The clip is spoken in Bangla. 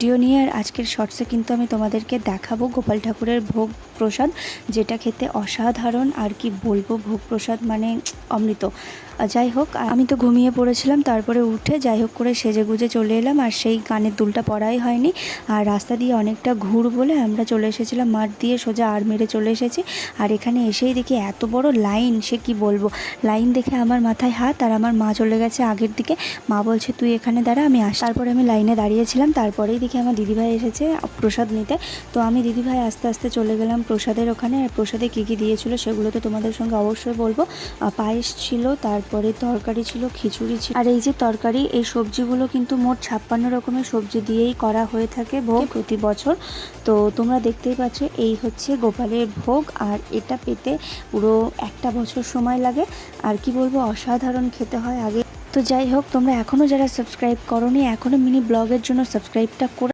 ভিডিও নিয়ে আর আজকের শর্টসে কিন্তু আমি তোমাদেরকে দেখাবো গোপাল ঠাকুরের ভোগ প্রসাদ, যেটা খেতে অসাধারণ। আর কি বলবো, ভোগ প্রসাদ মানে অমৃত। যাই হোক, আমি তো ঘুমিয়ে পড়েছিলাম, তারপরে উঠে যাই হোক করে সেজে গুজে চলে এলাম। আর সেই কানের দুলটা পরাই হয়নি। আর রাস্তা দিয়ে অনেকটা ঘুর বলে আমরা চলে এসেছিলাম মাঠ দিয়ে সোজা আর্মিরে চলে এসেছি। আর এখানে এসেই দেখি এত বড় লাইন, সে কি বলবো। লাইন দেখে আমার মাথায় হাত, আর আমার মা চলে গেছে আগের দিকে। মা বলছে তুই এখানে দাঁড়া, আমি আসি। তারপরে আমি লাইনে দাঁড়িয়েছিলাম, তারপরেই দেখি আমার দিদিভাই এসেছে প্রসাদ নিতে। তো আমি দিদিভাই আস্তে আস্তে চলে গেলাম প্রসাদের ওখানে। আর প্রসাদে কী কী দিয়েছিল সেগুলো তো তোমাদের সঙ্গে অবশ্যই বলবো। পায়েস ছিল, তারপরে তরকারি ছিল, খিচুড়ি ছিল। আর এই যে তরকারি, এই সবজিগুলো কিন্তু মোট 56 রকমের সবজি দিয়েই করা হয়ে থাকে ভোগ প্রতি বছর। তো তোমরা দেখতেই পাচ্ছ, এই হচ্ছে গোপালের ভোগ। আর এটা পেতে পুরো একটা বছর সময় লাগে। আর কি বলবো, অসাধারণ খেতে হয়। আগে তো যাই হোক, তোমরা এখনও যারা সাবস্ক্রাইব করোনি, এখনও মিনি ব্লগের জন্য সাবস্ক্রাইবটা করে